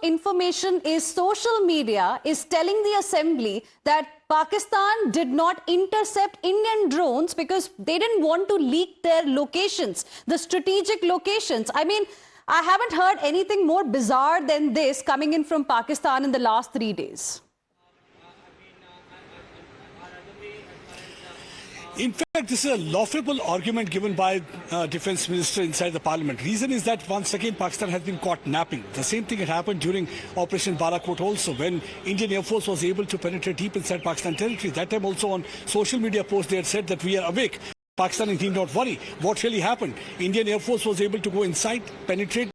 information is social media is telling the assembly that Pakistan did not intercept Indian drones because they didn't want to leak their locations, the strategic locations. I mean, I haven't heard anything more bizarre than this coming in from Pakistan in the last 3 days. In fact, this is a laughable argument given by Defence Minister inside the Parliament. Reason is that once again Pakistan has been caught napping. The same thing had happened during Operation Balakot also, when Indian Air Force was able to penetrate deep inside Pakistan territory. That time also on social media posts they had said that we are awake. Pakistan need not worry. What really happened? Indian Air Force was able to go inside, penetrate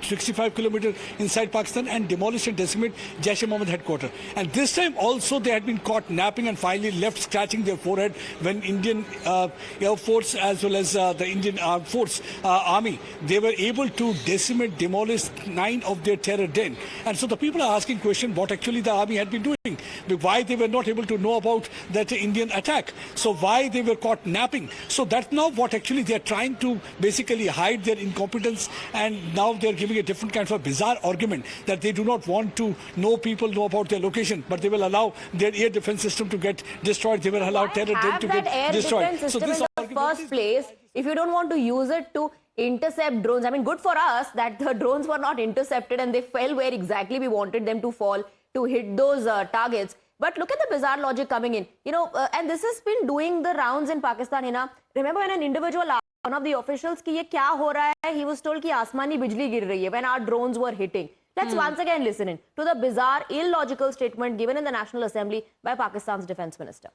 65 kilometers inside Pakistan and demolish and decimate Jaish-e-Mohammed headquarters. And this time also they had been caught napping and finally left scratching their forehead when Indian Air Force as well as the Indian Armed Force Army, they were able to decimate, demolish 9 of their terror den. And so the people are asking question what actually the army had been doing, why they were not able to know about that Indian attack. So why they were caught napping. So that's now what actually they are trying to basically hide their incompetence, and now they're giving a different kind of a bizarre argument that they do not want to know people know about their location, but they will allow their air defense system to get destroyed. They will allow terror to get destroyed. So this in the first place, if you don't want to use it to intercept drones, I mean, good for us that the drones were not intercepted and they fell where exactly we wanted them to fall to hit those targets. But look at the bizarre logic coming in, you know, and this has been doing the rounds in Pakistan. Hina, remember when an individual asked one of the officials कि ये क्या हो रहा है, he was told कि आसमानी बिजली गिर रही है when our drones were hitting. Let's once again listen in to the bizarre, illogical statement given in the National Assembly by Pakistan's Defence Minister.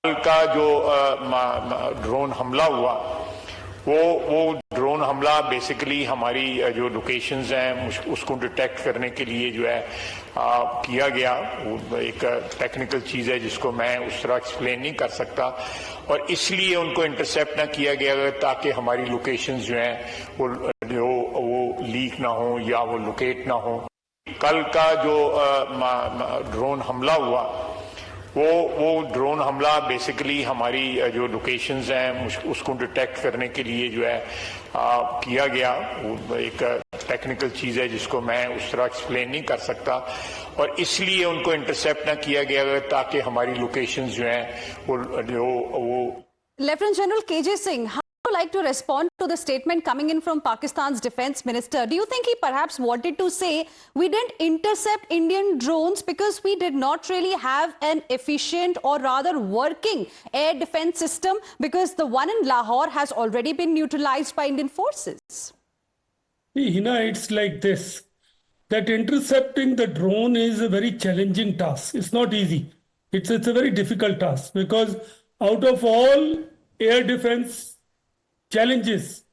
का जो ड्रोन हमला हुआ वो ड्रोन हमला बेसिकली हमारी जो लोकेशंस हैं उसको डिटेक्ट करने के लिए जो है किया गया। वो एक टेक्निकल चीज़ है जिसको मैं उस तरह एक्सप्लेन नहीं कर सकता, और इसलिए उनको इंटरसेप्ट ना किया गया ताकि हमारी लोकेशंस जो हैं वो लीक ना हो या वो लोकेट ना हो। कल का जो ड्रोन हमला हुआ वो ड्रोन हमला बेसिकली हमारी जो लोकेशंस हैं उसको डिटेक्ट करने के लिए जो है किया गया। वो एक टेक्निकल चीज़ है जिसको मैं उस तरह एक्सप्लेन नहीं कर सकता, और इसलिए उनको इंटरसेप्ट ना किया गया ताकि हमारी लोकेशंस जो हैं वो Lieutenant General KJ Singh, how would you like to respond to the statement coming in from Pakistan's defense minister? Do you think he perhaps wanted to say we didn't intercept Indian drones because we did not really have an efficient or rather working air defense system, because the one in Lahore has already been neutralized by Indian forces? See, Hina, it's like this, that intercepting the drone is a very challenging task. It's not easy. It's a very difficult task, because out of all air defense challenges,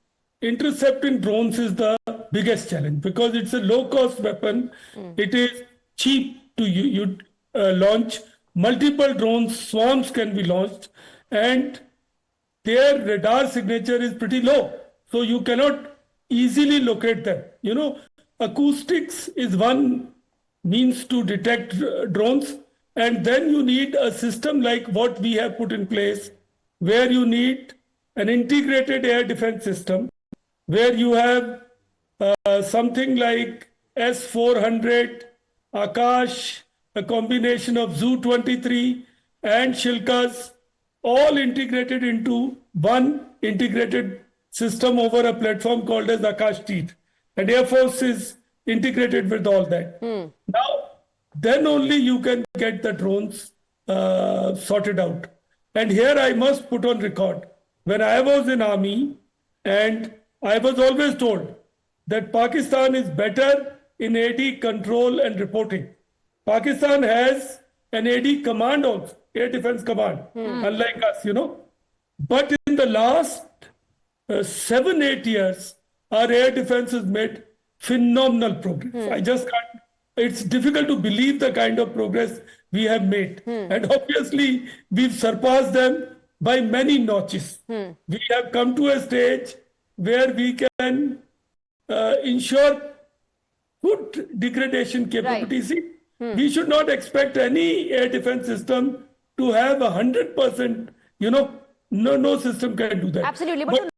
intercepting drones is the biggest challenge, because it's a low-cost weapon. It is cheap to launch. Multiple drones, swarms can be launched, and their radar signature is pretty low, so you cannot easily locate them. You know, acoustics is one means to detect drones, and then you need a system like what we have put in place, where you need an integrated air defense system, where you have something like S-400, Akash, a combination of Zu-23 and Shilkas, all integrated into one integrated system over a platform called as Akash Teeth. And Air Force is integrated with all that. Now, then only you can get the drones sorted out. And here I must put on record, when I was in army, and I was always told that Pakistan is better in AD control and reporting. Pakistan has an AD command also, Air Defense Command, unlike us, you know. But in the last 7-8 years, our air defense has made phenomenal progress. I just can't, it's difficult to believe the kind of progress we have made. And obviously, we've surpassed them by many notches. We have come to a stage where we can ensure good degradation capabilities. Right. We should not expect any air defense system to have 100%, you know, no system can do that. Absolutely. But